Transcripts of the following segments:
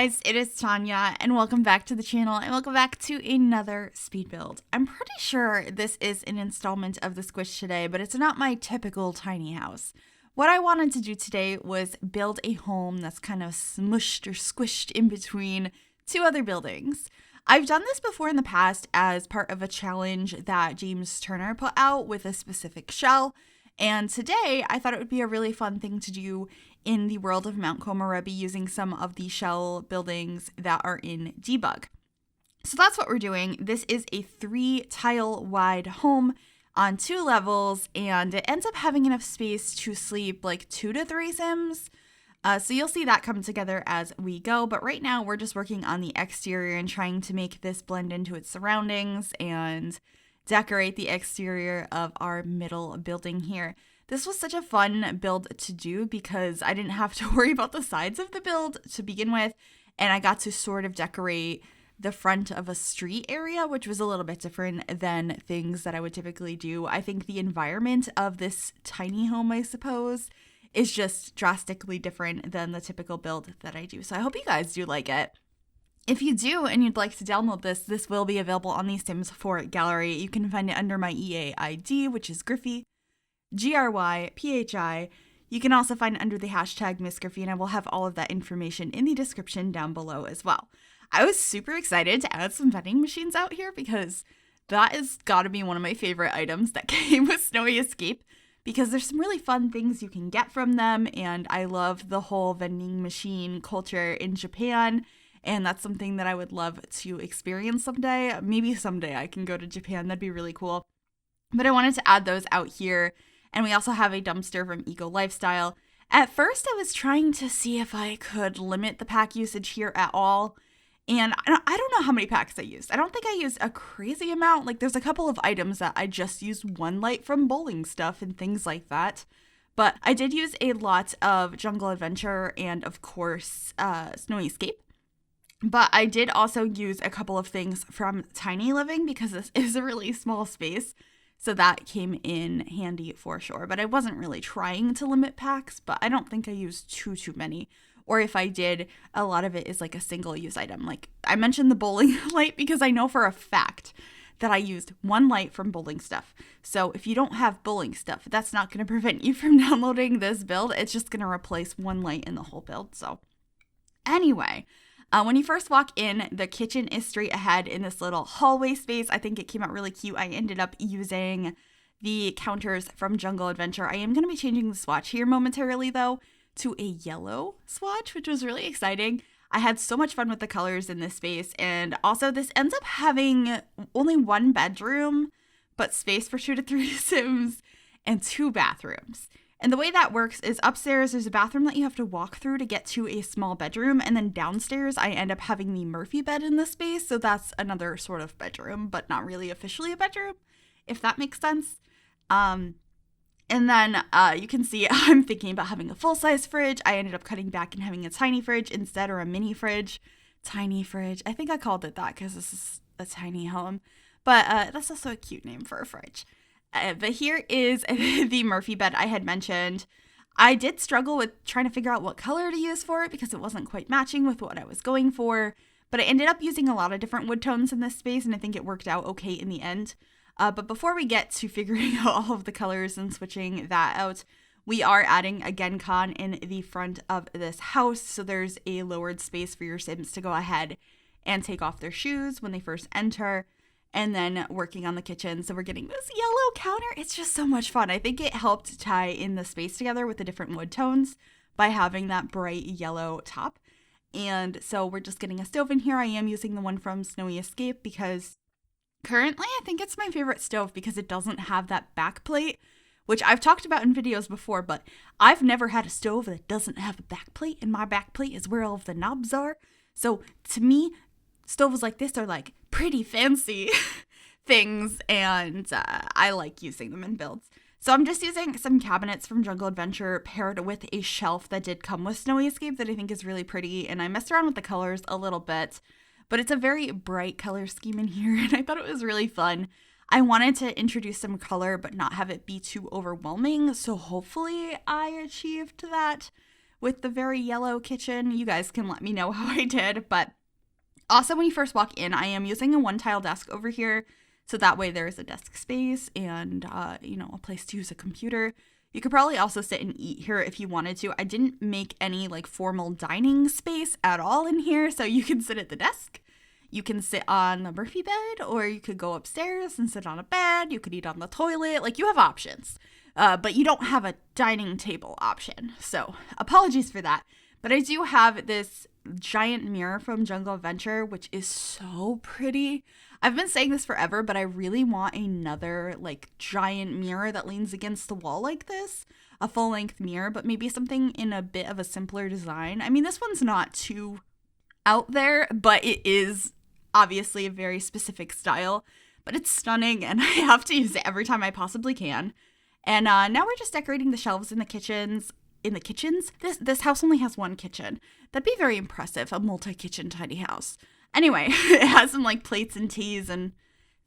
guys, it is Tanya, and welcome back to the channel, and welcome back to another speed build. I'm pretty sure this is an installment of the Squish today, but it's not my typical tiny house. What I wanted to do today was build a home that's kind of smushed or squished in between two other buildings. I've done this before in the past as part of a challenge that James Turner put out with a specific shell, and today I thought it would be a really fun thing to do in the world of Mount Komorebi using some of the shell buildings that are in debug. So that's what we're doing. This is a 3-tile wide home on 2 levels, and it ends up having enough space to sleep like 2 to 3 Sims. So you'll see that come together as we go, but right now we're just working on the exterior and trying to make this blend into its surroundings and decorate the exterior of our middle building here. This was such a fun build to do because I didn't have to worry about the sides of the build to begin with, and I got to sort of decorate the front of a street area, which was a little bit different than things that I would typically do. I think the environment of this tiny home, I suppose, is just drastically different than the typical build that I do. So I hope you guys do like it. If you do and you'd like to download this will be available on the Sims 4 gallery. You can find it under my EA ID, which is Gryphi. Gryphi. You can also find it under the hashtag MissGryphi, and I will have all of that information in the description down below as well. I was super excited to add some vending machines out here because that has got to be one of my favorite items that came with Snowy Escape, because there's some really fun things you can get from them, and I love the whole vending machine culture in Japan, and that's something that I would love to experience someday. Maybe someday I can go to Japan. That'd be really cool. But I wanted to add those out here. And we also have a dumpster from Eco Lifestyle. At first, I was trying to see if I could limit the pack usage here at all. And I don't know how many packs I used. I don't think I used a crazy amount. Like, there's a couple of items that I just used one light from bowling stuff and things like that. But I did use a lot of Jungle Adventure and, of course, Snowy Escape. But I did also use a couple of things from Tiny Living because this is a really small space. So that came in handy for sure. But I wasn't really trying to limit packs, but I don't think I used too many. Or if I did, a lot of it is like a single use item. Like I mentioned the bowling light because I know for a fact that I used one light from bowling stuff. So if you don't have bowling stuff, that's not going to prevent you from downloading this build. It's just going to replace one light in the whole build. So anyway, when you first walk in, the kitchen is straight ahead in this little hallway space. I think it came out really cute. I ended up using the counters from Jungle Adventure. I am going to be changing the swatch here momentarily, though, to a yellow swatch, which was really exciting. I had so much fun with the colors in this space. And also, this ends up having only 1 bedroom, but space for 2 to 3 Sims and 2 bathrooms. And the way that works is upstairs, there's a bathroom that you have to walk through to get to a small bedroom. And then downstairs, I end up having the Murphy bed in this space. So that's another sort of bedroom, but not really officially a bedroom, if that makes sense. And then you can see I'm thinking about having a full-size fridge. I ended up cutting back and having a tiny fridge instead, or a mini fridge. Tiny fridge. I think I called it that because this is a tiny home. But that's also a cute name for a fridge. But here is the Murphy bed I had mentioned. I did struggle with trying to figure out what color to use for it because it wasn't quite matching with what I was going for. But I ended up using a lot of different wood tones in this space, and I think it worked out okay in the end. But before we get to figuring out all of the colors and switching that out, we are adding a Genkan in the front of this house. So there's a lowered space for your Sims to go ahead and take off their shoes when they first enter. And then working on the kitchen. So we're getting this yellow counter. It's just so much fun. I think it helped tie in the space together with the different wood tones by having that bright yellow top. And so we're just getting a stove in here. I am using the one from Snowy Escape because currently I think it's my favorite stove because it doesn't have that back plate, which I've talked about in videos before, but I've never had a stove that doesn't have a back plate, and my back plate is where all of the knobs are. So to me, stoves like this are like pretty fancy things, and I like using them in builds. So I'm just using some cabinets from Jungle Adventure paired with a shelf that did come with Snowy Escape that I think is really pretty, and I messed around with the colors a little bit, but it's a very bright color scheme in here, and I thought it was really fun. I wanted to introduce some color but not have it be too overwhelming, so hopefully I achieved that with the very yellow kitchen. You guys can let me know how I did. But also, when you first walk in, I am using a one-tile desk over here. So that way there is a desk space and, a place to use a computer. You could probably also sit and eat here if you wanted to. I didn't make any like formal dining space at all in here. So you can sit at the desk. You can sit on the Murphy bed, or you could go upstairs and sit on a bed. You could eat on the toilet. Like, you have options. But you don't have a dining table option. So apologies for that. But I do have this giant mirror from Jungle Adventure, which is so pretty. I've been saying this forever, but I really want another like giant mirror that leans against the wall like this. A full-length mirror, but maybe something in a bit of a simpler design. I mean, this one's not too out there, but it is obviously a very specific style. But it's stunning, and I have to use it every time I possibly can. And now we're just decorating the shelves in the kitchens. This house only has one kitchen. That'd be very impressive, a multi-kitchen tiny house. Anyway, it has some like plates and teas and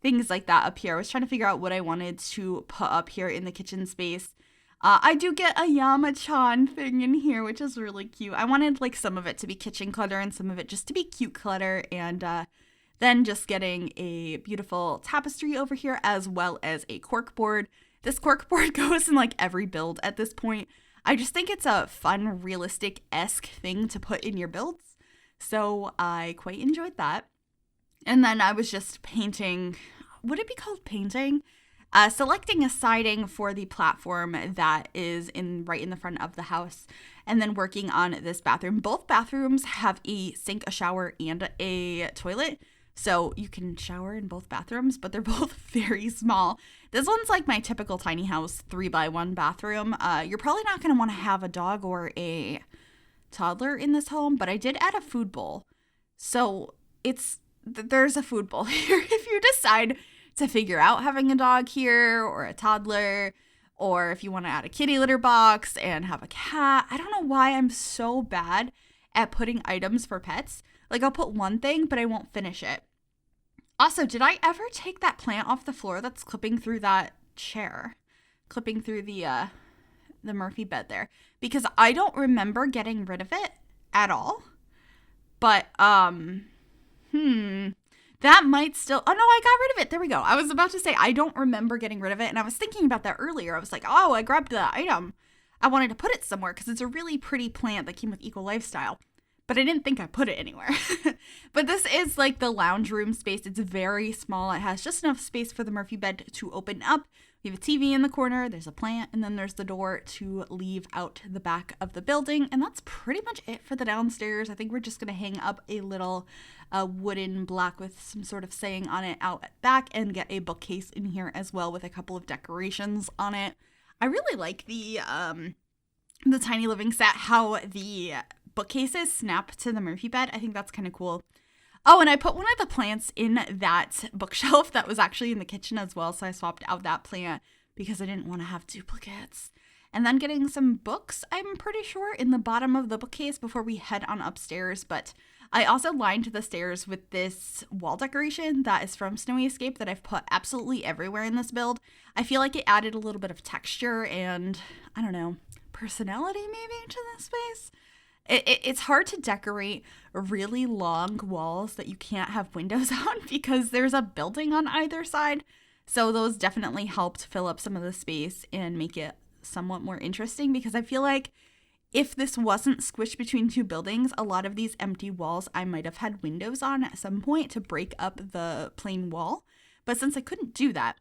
things like that up here. I was trying to figure out what I wanted to put up here in the kitchen space. I do get a Yama-chan thing in here, which is really cute. I wanted like some of it to be kitchen clutter and some of it just to be cute clutter, and then just getting a beautiful tapestry over here as well as a cork board. This cork board goes in like every build at this point. I just think it's a fun, realistic-esque thing to put in your builds. So I quite enjoyed that. And then I was just painting, would it be called painting? Selecting a siding for the platform that is right in the front of the house, and then working on this bathroom. Both bathrooms have a sink, a shower, and a toilet. So you can shower in both bathrooms, but they're both very small. This one's like my typical tiny house 3x1 bathroom. You're probably not going to want to have a dog or a toddler in this home, but I did add a food bowl. So there's a food bowl here if you decide to figure out having a dog here or a toddler, or if you want to add a kitty litter box and have a cat. I don't know why I'm so bad at putting items for pets. Like, I'll put one thing, but I won't finish it. Also, did I ever take that plant off the floor that's clipping through that chair? Clipping through the Murphy bed there? Because I don't remember getting rid of it at all. But, that might still... Oh, no, I got rid of it. There we go. I was about to say, I don't remember getting rid of it. And I was thinking about that earlier. I was like, oh, I grabbed the item. I wanted to put it somewhere because it's a really pretty plant that came with Eco Lifestyle. But I didn't think I put it anywhere. But this is like the lounge room space. It's very small. It has just enough space for the Murphy bed to open up. We have a TV in the corner. There's a plant. And then there's the door to leave out the back of the building. And that's pretty much it for the downstairs. I think we're just going to hang up a little wooden block with some sort of saying on it out back and get a bookcase in here as well with a couple of decorations on it. I really like the tiny living set, how the bookcases snap to the Murphy bed. I think that's kind of cool. Oh, and I put one of the plants in that bookshelf that was actually in the kitchen as well, so I swapped out that plant because I didn't want to have duplicates. And then getting some books, I'm pretty sure, in the bottom of the bookcase before we head on upstairs. But I also lined the stairs with this wall decoration that is from Snowy Escape that I've put absolutely everywhere in this build. I feel like it added a little bit of texture and, I don't know, personality maybe to this space. It's hard to decorate really long walls that you can't have windows on because there's a building on either side. So those definitely helped fill up some of the space and make it somewhat more interesting, because I feel like if this wasn't squished between two buildings, a lot of these empty walls I might have had windows on at some point to break up the plain wall. But since I couldn't do that,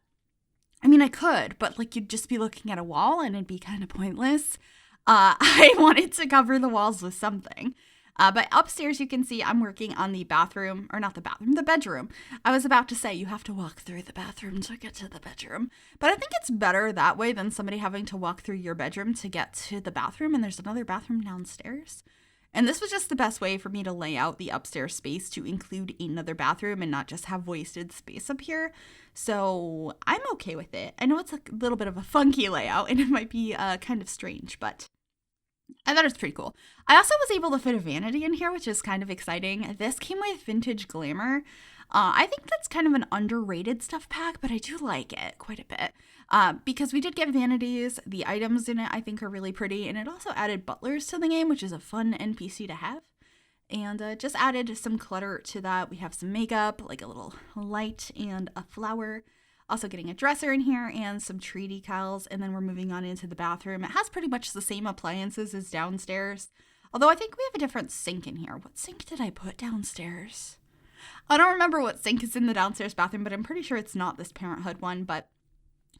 I mean, I could, but like you'd just be looking at a wall and it'd be kind of pointless. I wanted to cover the walls with something. But upstairs, you can see I'm working on the bathroom, or not the bathroom, the bedroom. I was about to say you have to walk through the bathroom to get to the bedroom. But I think it's better that way than somebody having to walk through your bedroom to get to the bathroom. And there's another bathroom downstairs. And this was just the best way for me to lay out the upstairs space to include another bathroom and not just have wasted space up here. So I'm okay with it. I know it's a little bit of a funky layout and it might be kind of strange, but I thought it was pretty cool. I also was able to fit a vanity in here, which is kind of exciting. This came with Vintage Glamour. I think that's kind of an underrated stuff pack, but I do like it quite a bit. Because we did get vanities. The items in it I think are really pretty, and it also added butlers to the game, which is a fun NPC to have. And just added some clutter to that. We have some makeup, like a little light and a flower. Also getting a dresser in here and some tree decals. And then we're moving on into the bathroom. It has pretty much the same appliances as downstairs. Although I think we have a different sink in here. What sink did I put downstairs? I don't remember what sink is in the downstairs bathroom, but I'm pretty sure it's not this Parenthood one. But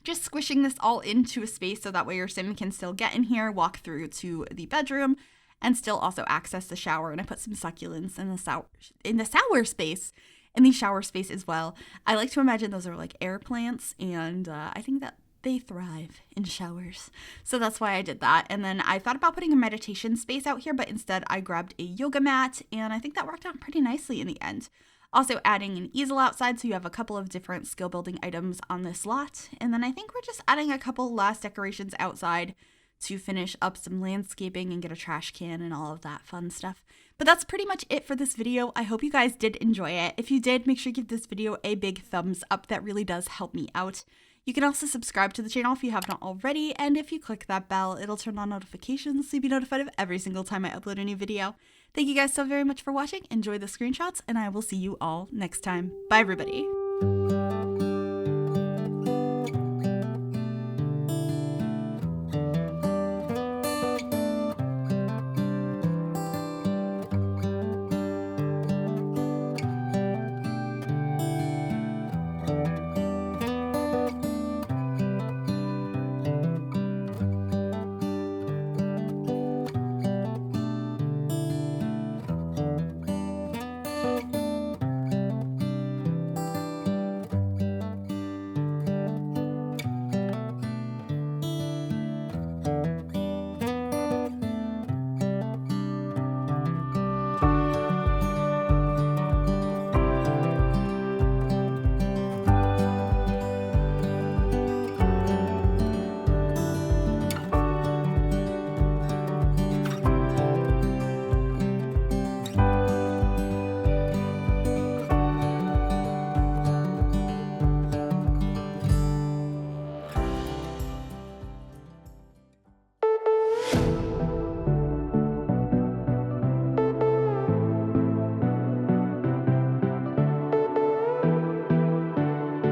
just squishing this all into a space so that way your sim can still get in here, walk through to the bedroom, and still also access the shower. And I put some succulents in the shower space as well. I like to imagine those are like air plants, and I think that they thrive in showers. So that's why I did that. And then I thought about putting a meditation space out here, but instead I grabbed a yoga mat, and I think that worked out pretty nicely in the end. Also adding an easel outside, so you have a couple of different skill building items on this lot. And then I think we're just adding a couple last decorations outside to finish up some landscaping and get a trash can and all of that fun stuff. But that's pretty much it for this video. I hope you guys did enjoy it. If you did, make sure you give this video a big thumbs up. That really does help me out. You can also subscribe to the channel if you have not already, and if you click that bell, it'll turn on notifications so you'll be notified of every single time I upload a new video. Thank you guys so very much for watching. Enjoy the screenshots, and I will see you all next time. Bye, everybody.